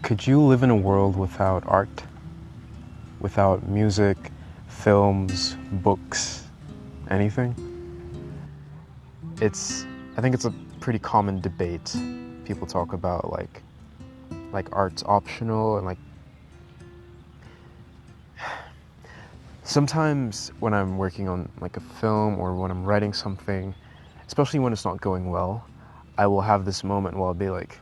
Could you live in a world without art? Without music, films, books, anything? I think it's a pretty common debate. People talk about like art's optional and sometimes when I'm working on like a film or when I'm writing something, especially when it's not going well, I will have this moment where I'll be like,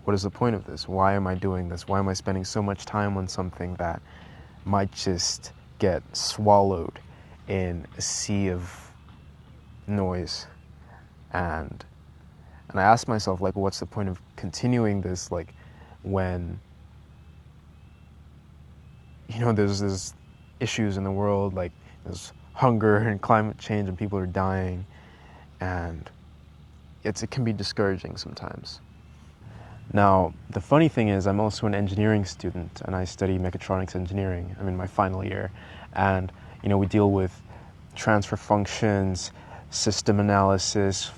what is the point of this? Why am I doing this? Why am I spending so much time on something that might just get swallowed in a sea of noise? And I ask myself, like, what's the point of continuing this, like, when, there's issues in the world, like there's hunger and climate change and people are dying, and it can be discouraging sometimes. Now, the funny thing is I'm also an engineering student and I study mechatronics engineering. I'm in my final year, and we deal with transfer functions, system analysis,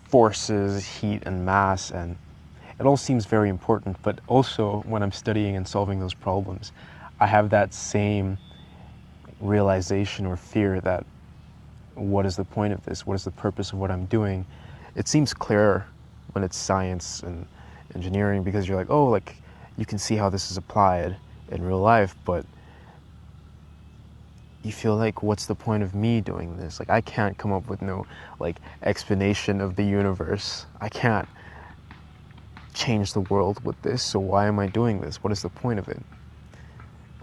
forces, heat and mass, and it all seems very important. But also when I'm studying and solving those problems, I have that same realization or fear that what is the point of this? What is the purpose of what I'm doing? It seems clearer when it's science and engineering because you're like, oh, like you can see how this is applied in real life, but you feel like, what's the point of me doing this? Like, I can't come up with no like explanation of the universe. I can't change the world with this, so why am I doing this? What is the point of it?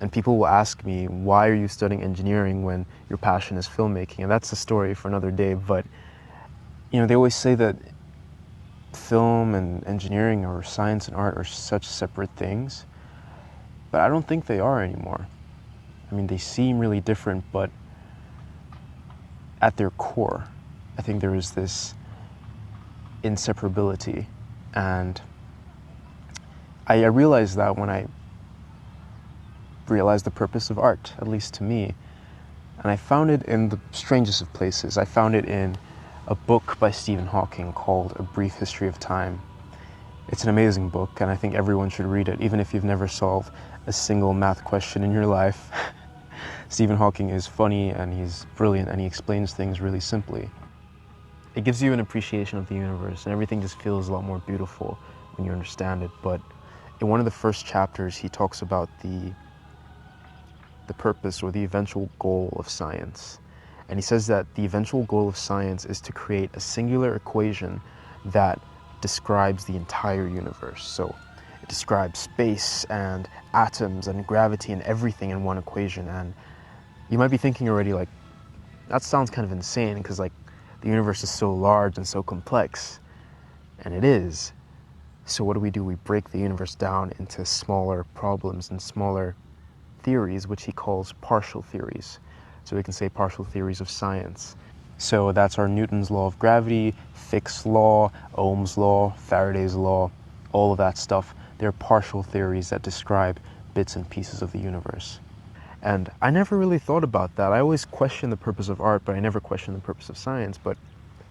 And people will ask me, why are you studying engineering when your passion is filmmaking? And that's a story for another day, but they always say that film and engineering or science and art are such separate things, but I don't think they are anymore. I mean, they seem really different, but at their core, I think there is this inseparability. And I realized that when I realized the purpose of art, at least to me. And I found it in the strangest of places. I found it in a book by Stephen Hawking called A Brief History of Time. It's an amazing book, and I think everyone should read it, even if you've never solved a single math question in your life. Stephen Hawking is funny, and he's brilliant, and he explains things really simply. It gives you an appreciation of the universe, and everything just feels a lot more beautiful when you understand it. But in one of the first chapters, he talks about the purpose or the eventual goal of science. And he says that the eventual goal of science is to create a singular equation that describes the entire universe. So it describes space and atoms and gravity and everything in one equation. And you might be thinking already, like, that sounds kind of insane because like the universe is so large and so complex. And it is. So what do? We break the universe down into smaller problems and smaller theories, which he calls partial theories. So we can say partial theories of science. So that's our Newton's law of gravity, Fick's law, Ohm's law, Faraday's law, all of that stuff. They're partial theories that describe bits and pieces of the universe. And I never really thought about that. I always questioned the purpose of art, but I never questioned the purpose of science. But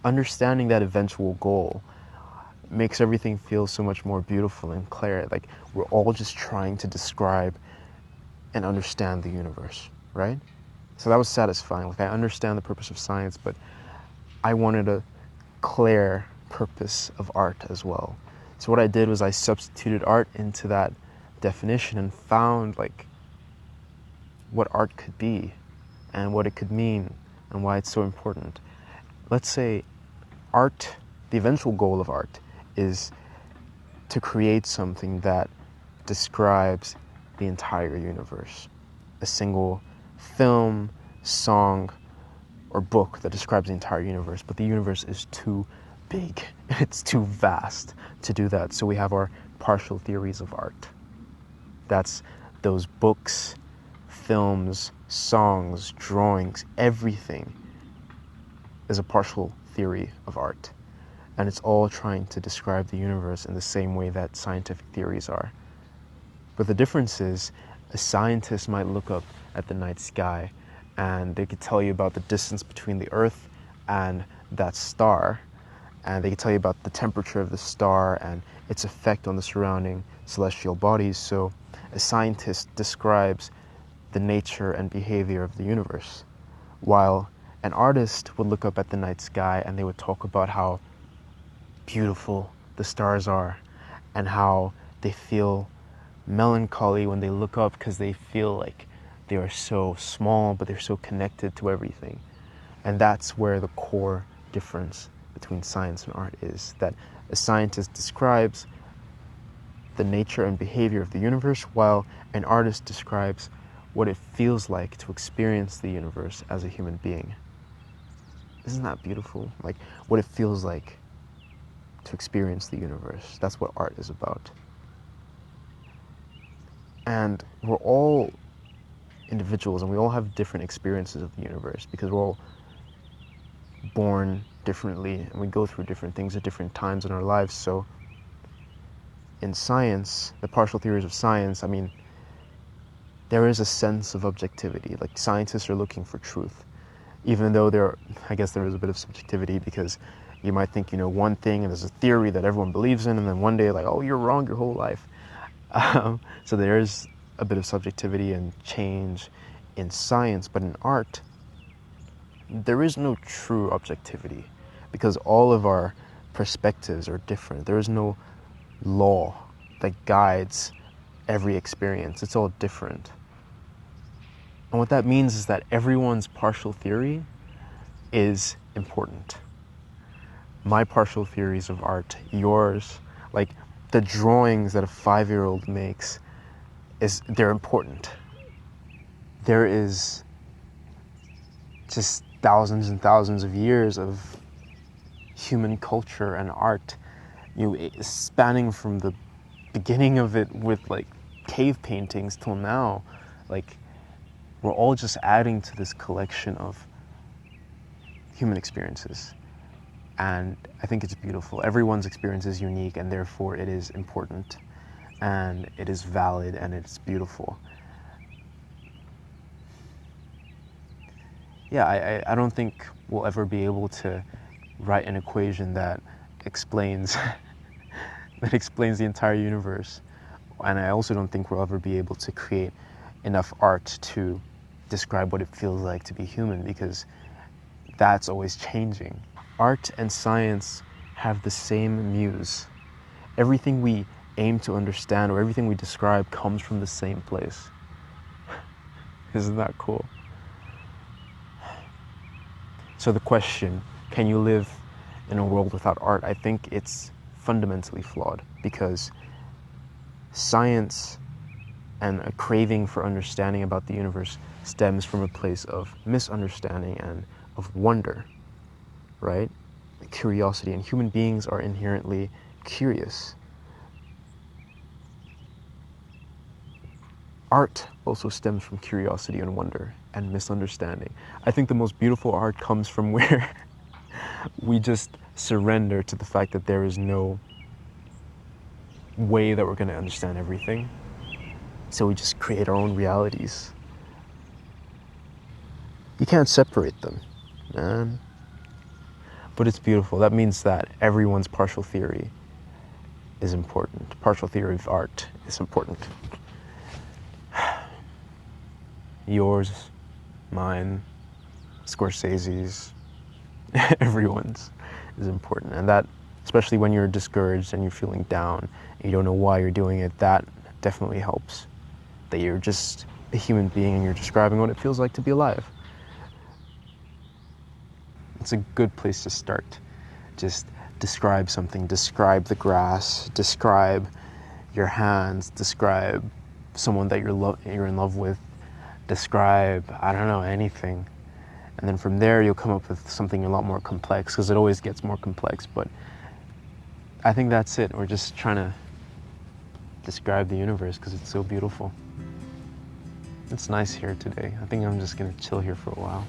understanding that eventual goal makes everything feel so much more beautiful and clear. Like we're all just trying to describe and understand the universe, right? So that was satisfying. Like I understand the purpose of science, but I wanted a clear purpose of art as well. So what I did was I substituted art into that definition and found like what art could be and what it could mean and why it's so important. Let's say art, the eventual goal of art is to create something that describes the entire universe. A single film, song, or book that describes the entire universe, but the universe is too big, it's too vast to do that. So we have our partial theories of art. That's those books, films, songs, drawings, everything is a partial theory of art. And it's all trying to describe the universe in the same way that scientific theories are. But the difference is, a scientist might look up at the night sky and they could tell you about the distance between the Earth and that star. and they can tell you about the temperature of the star and its effect on the surrounding celestial bodies. So a scientist describes the nature and behavior of the universe, while an artist would look up at the night sky and they would talk about how beautiful the stars are and how they feel melancholy when they look up because they feel like they are so small, but they're so connected to everything. And that's where the core difference between science and art is, that a scientist describes the nature and behavior of the universe, while an artist describes what it feels like to experience the universe as a human being. Isn't that beautiful? Like, what it feels like to experience the universe. That's what art is about. And we're all individuals and we all have different experiences of the universe because we're all born differently and we go through different things at different times in our lives. So in science, the partial theories of science, I mean, there is a sense of objectivity. Like, scientists are looking for truth, even though I guess there is a bit of subjectivity, because you might think you know one thing and there's a theory that everyone believes in, and then one day like, oh, you're wrong your whole life. So there is a bit of subjectivity and change in science, but in art, there is no true objectivity because all of our perspectives are different. There is no law that guides every experience. It's all different. And what that means is that everyone's partial theory is important. My partial theories of art, yours, like the drawings that a 5-year-old makes, they're important. There is just thousands and thousands of years of human culture and art, spanning from the beginning of it with like cave paintings till now. Like, we're all just adding to this collection of human experiences. And I think it's beautiful. Everyone's experience is unique, and therefore it is important, and it is valid, and it's beautiful. Yeah, I don't think we'll ever be able to write an equation that explains the entire universe. And I also don't think we'll ever be able to create enough art to describe what it feels like to be human, because that's always changing. Art and science have the same muse. Everything we aim to understand or everything we describe comes from the same place. Isn't that cool? So the question, can you live in a world without art? I think it's fundamentally flawed, because science and a craving for understanding about the universe stems from a place of misunderstanding and of wonder, right? Curiosity, and human beings are inherently curious. Art also stems from curiosity and wonder and misunderstanding. I think the most beautiful art comes from where we just surrender to the fact that there is no way that we're going to understand everything. So we just create our own realities. You can't separate them, man. But it's beautiful. That means that everyone's partial theory is important. Partial theory of art is important. Yours, mine, Scorsese's, everyone's is important. And that, especially when you're discouraged and you're feeling down and you don't know why you're doing it, that definitely helps. That you're just a human being and you're describing what it feels like to be alive. It's a good place to start. Just describe something. Describe the grass. Describe your hands. Describe someone that you're in love with. Describe, I don't know, anything. And then from there, you'll come up with something a lot more complex, because it always gets more complex. But I think that's it. We're just trying to describe the universe because it's so beautiful. It's nice here today. I think I'm just going to chill here for a while.